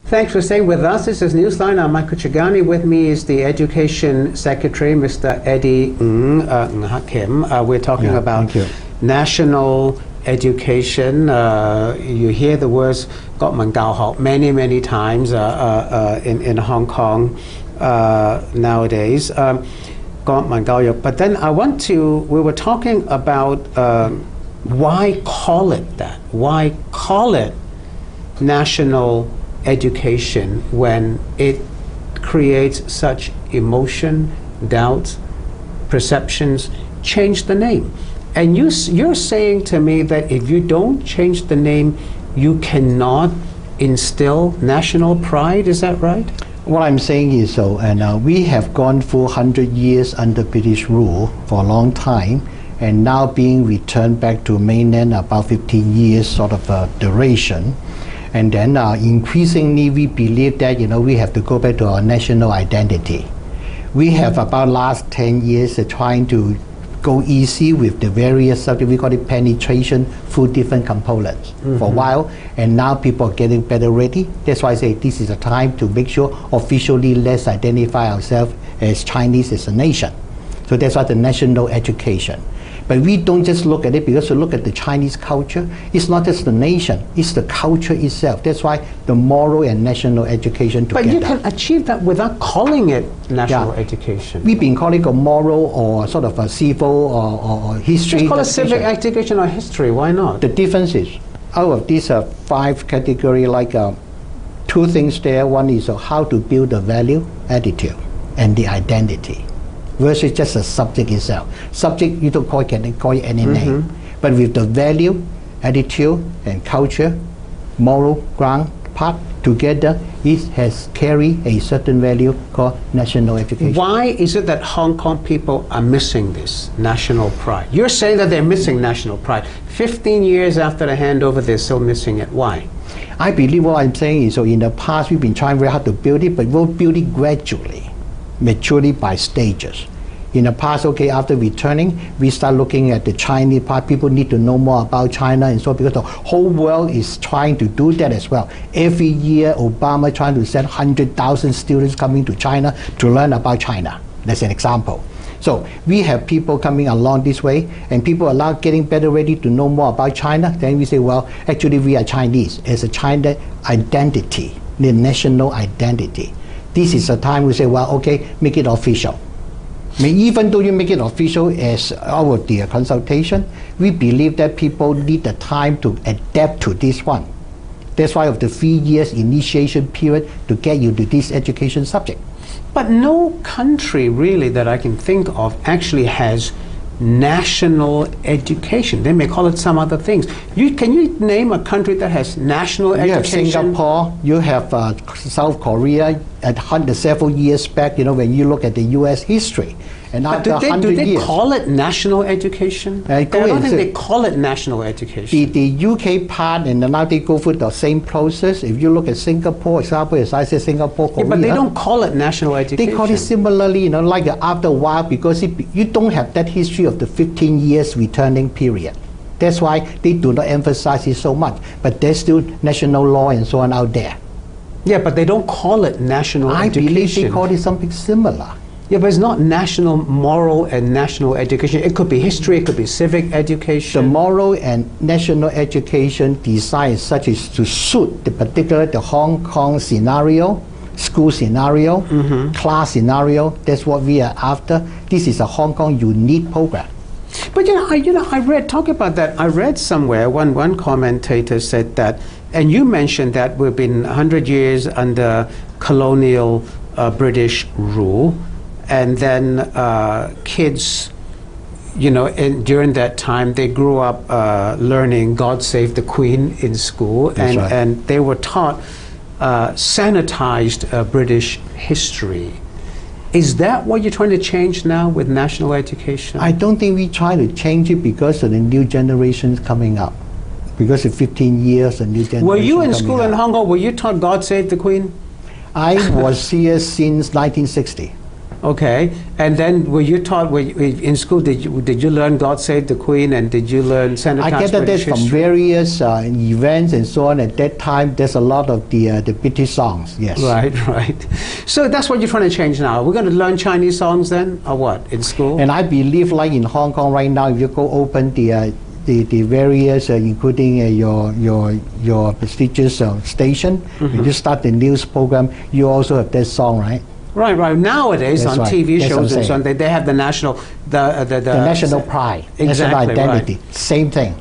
Thanks for staying with us. This is Newsline. I'm Michael Chagani. With me is the Education Secretary, Mr. Eddie Ng Hakim. We're talking about national education. You hear the words 國民教學 many times in Hong Kong nowadays. 國民教育. But then we were talking about why call it that? Why call it national education when it creates such emotion, doubt, perceptions? Change the name. And you're saying to me that if you don't change the name, you cannot instill national pride. Is that right? What I'm saying is and we have gone for 100 years under British rule for a long time, and now being returned back to mainland about 15 years sort of duration. And then increasingly we believe that we have to go back to our national identity. We have about last 10 years trying to go easy with the various subjects. We call it penetration through different components for a while, and now people are getting better ready. That's why I say this is a time to make sure officially let's identify ourselves as Chinese as a nation. So that's why the national education. But we don't just look at it because we look at the Chinese culture. It's not just the nation, it's the culture itself. That's why the moral and national education together. But you can achieve that without calling it national education. We've been calling it a moral or sort of a civil or history. Just call it civic education or history, why not? The difference is, out of these 5 categories, like 2 things there. One is how to build the value, attitude, and the identity, versus just the subject itself. Subject, you don't call it any name. But with the value, attitude, and culture, moral ground part together, it has carried a certain value called national education. Why is it that Hong Kong people are missing this national pride? You're saying that they're missing national pride. 15 years after the handover, they're still missing it. Why? I believe what I'm saying is, in the past we've been trying very hard to build it, but we'll build it gradually, maturely by stages. In the past, after returning, we start looking at the Chinese part. People need to know more about China, and so because the whole world is trying to do that as well. Every year, Obama trying to send 100,000 students coming to China to learn about China. That's an example. So we have people coming along this way, and people are now getting better ready to know more about China. Then we say, well, actually we are Chinese. As a China identity, the national identity. This is a time we say, well, make it official. Even though you make it official as our consultation, we believe that people need the time to adapt to this one. That's why of the 3 years initiation period to get you to this education subject. But no country really that I can think of actually has national education. They may call it some other things. Can you name a country that has national education? You have Singapore, you have South Korea, several years back, when you look at the US history. And after 100 years. Do they years, call it national education? I don't think they call it national education. The UK part, and now they go through the same process. If you look at Singapore, example, as I said, Singapore, Korea. But they don't call it national education. They call it similarly, like after a while, because you don't have that history of the 15 years returning period. That's why they do not emphasize it so much. But there's still national law and so on out there. Yeah, but they don't call it national education. I believe they call it something similar. Yeah, but it's not national moral and national education. It could be history, it could be civic education. The moral and national education design is such as to suit the Hong Kong scenario, school scenario, class scenario. That's what we are after. This is a Hong Kong unique program. But I read somewhere one commentator said that, and you mentioned that we've been 100 years under colonial British rule. And then kids, during that time, they grew up learning God Save the Queen in school, and they were taught sanitized British history. Is that what you're trying to change now with national education? I don't think we try to change it because of the new generations coming up. Because of 15 years, the new generation. Were you in school in Hong Kong? Were you taught God Save the Queen? I was here since 1960. Okay, and then were you taught in school? Did you learn "God Save the Queen" and did you learn Senator's I gathered that from various events and so on. At that time, there's a lot of the British songs. Yes. Right, right. So that's what you're trying to change now. We're going to learn Chinese songs then, or what, in school? And I believe, like in Hong Kong right now, if you go open the various, including your prestigious station, when you start the news program, you also have that song, right? Right, right. Nowadays, That's on right. TV That's shows and so on, they have the national, the national pride, exactly, national identity. Right. Same thing.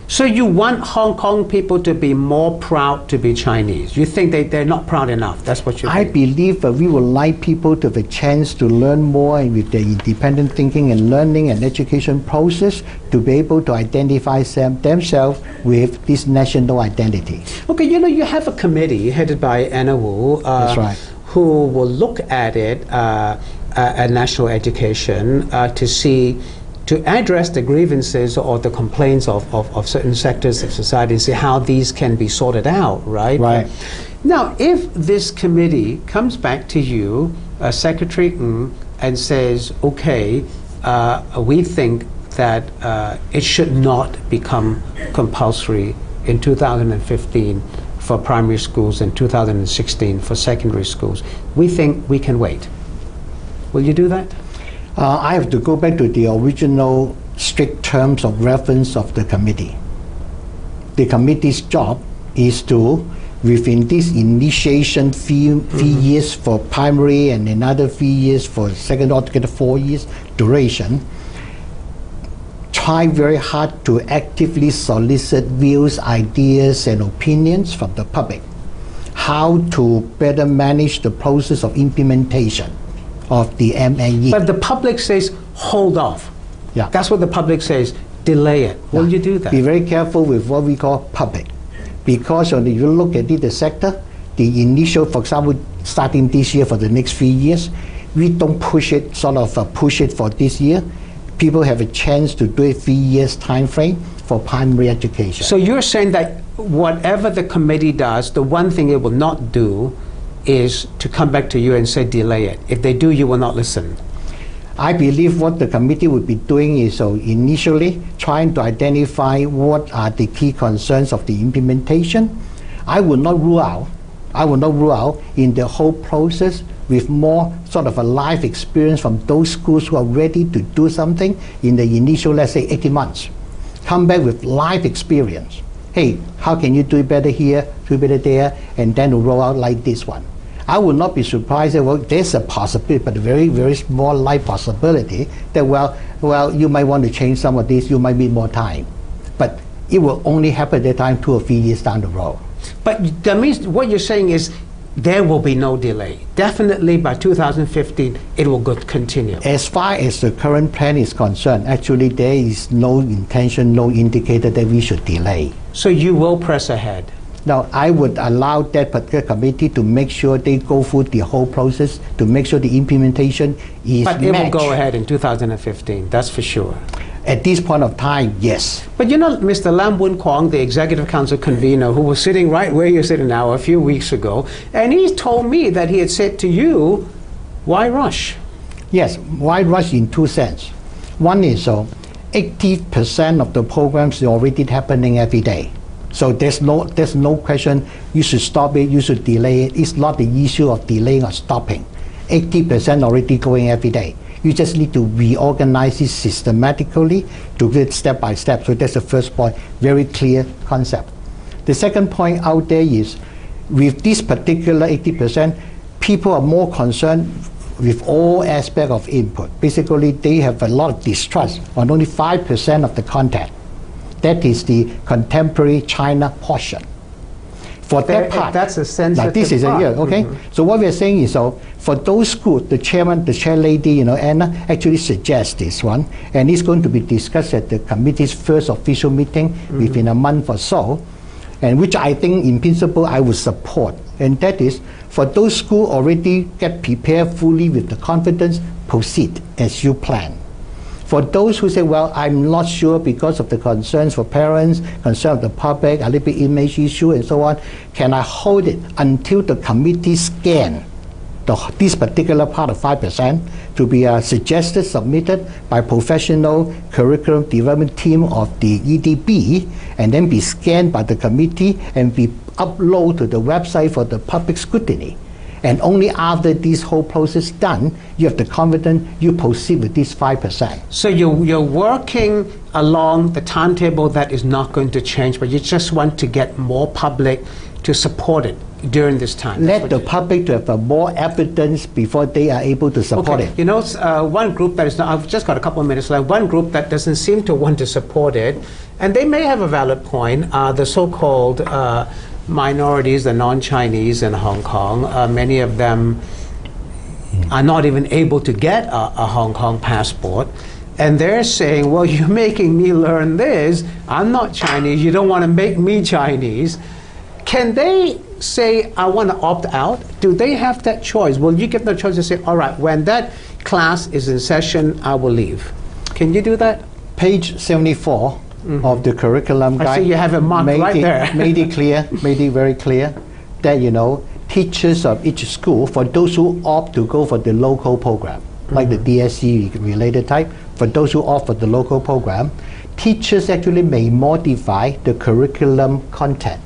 So you want Hong Kong people to be more proud to be Chinese? You think they're not proud enough? That's what you think? I believe that we would like people to have a chance to learn more with their independent thinking and learning and education process to be able to identify themselves with this national identity. Okay, you know, you have a committee headed by Anna Wu. That's right. Who will look at it, at national education, to address the grievances or the complaints of certain sectors of society and see how these can be sorted out, right? Right. Now, if this committee comes back to you, Secretary Ng, and says, okay, we think that it should not become compulsory in 2015 for primary schools and 2016 for secondary schools. We think we can wait. Will you do that? I have to go back to the original strict terms of reference of the committee. The committee's job is to, within this initiation fee years for primary and another fee years for second, altogether 4 years duration, try very hard to actively solicit views, ideas, and opinions from the public. How to better manage the process of implementation of the MNE. But the public says, hold off. Yeah. That's what the public says, delay it. Will you do that? Be very careful with what we call public. Because when you look at the sector, the initial, for example, starting this year for the next few years, we don't push it, push it for this year. People have a chance to do a 3 years time frame for primary education. So you're saying that whatever the committee does, the one thing it will not do is to come back to you and say delay it. If they do, you will not listen. I believe what the committee would be doing is initially trying to identify what are the key concerns of the implementation. I will not rule out in the whole process with more sort of a life experience from those schools who are ready to do something in the initial, let's say, 18 months. Come back with life experience. Hey, how can you do it better here, do it better there, and then roll out like this one. I would not be surprised that, well, there's a possibility, but a very, very small life possibility that, well, you might want to change some of this, you might need more time. But it will only happen at that time 2 or 3 years down the road. But that means what you're saying is there will be no delay. Definitely by 2015, it will continue. As far as the current plan is concerned, actually there is no intention, no indicator that we should delay. So you will press ahead? Now, I would allow that particular committee to make sure they go through the whole process to make sure the implementation is But matched. it will go ahead in 2015, that's for sure. At this point of time, yes. But you know, Mr. Lam Woon Kwong, the Executive Council convener, who was sitting right where you're sitting now a few weeks ago, and he told me that he had said to you, why rush? Yes, why rush in two sense. One is 80% of the programs are already happening every day. So there's no question you should stop it, you should delay it. It's not the issue of delaying or stopping. 80% already going every day. You just need to reorganize it systematically to do it step by step. So that's the first point, very clear concept. The second point out there is, with this particular 80%, people are more concerned with all aspects of input. Basically, they have a lot of distrust on only 5% of the content. That is the contemporary China portion. For that part, that's a sensitive this is part. okay. So what we are saying is, for those schools, the chair lady, Anna, actually suggests this one, and it's going to be discussed at the committee's first official meeting within a month or so, and which I think, in principle, I would support. And that is, for those schools already get prepared fully with the confidence, proceed as you plan. For those who say, well, I'm not sure because of the concerns for parents, concern of the public, a little bit image issue and so on, can I hold it until the committee scan this particular part of 5% to be suggested, submitted by professional curriculum development team of the EDB, and then be scanned by the committee and be uploaded to the website for the public scrutiny. And only after this whole process done, you have the confidence you proceed with this 5%. So you're working along the timetable that is not going to change, but you just want to get more public to support it during this time. Let the public to have more evidence before they are able to support it. You know, one group that is not, I've just got a couple of minutes left, one group that doesn't seem to want to support it, and they may have a valid point, the so-called minorities, the non-Chinese in Hong Kong. Many of them are not even able to get a Hong Kong passport. And they're saying, well, you're making me learn this. I'm not Chinese. You don't want to make me Chinese. Can they say, I want to opt out? Do they have that choice? Will you give them the choice to say, all right, when that class is in session, I will leave? Can you do that? Page 74 of the curriculum guide. I see you have it marked right there. made it very clear that, you know, teachers of each school, for those who opt to go for the local program, like the DSE related type, for those who opt for the local program, teachers actually may modify the curriculum content,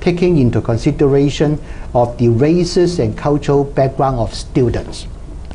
taking into consideration of the races and cultural background of students.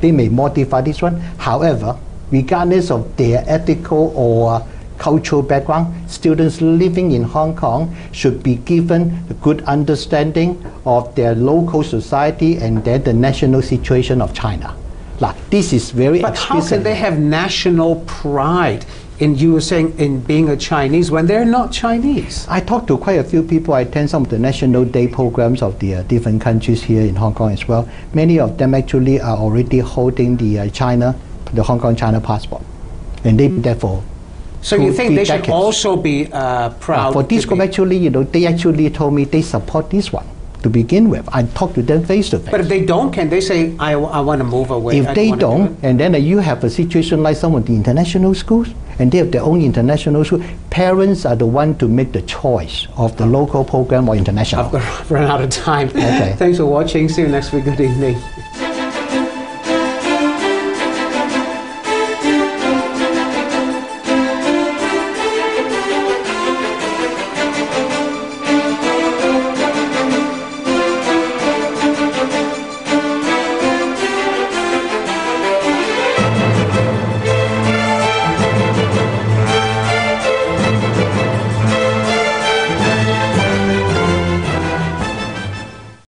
They may modify this one. However, regardless of their ethical or cultural background, students living in Hong Kong should be given a good understanding of their local society and then the national situation of China. Like, this is very But explicit. how can they have national pride in, you were saying, in being a Chinese when they're not Chinese? I talked to quite a few people. I attend some of the National Day programs of the different countries here in Hong Kong as well. Many of them actually are already holding the Hong Kong China passport. And they've been there for So you think they should decades. also be proud? For this group, actually, you know, they actually told me they support this one to begin with. I talked to them face to face. But if they don't, can they say, I want to move away? If they don't, and then you have a situation like some of the international schools, and they have their own international school, parents are the one to make the choice of the local program or international. I've run out of time. Okay. Thanks for watching. See you next week. Good evening.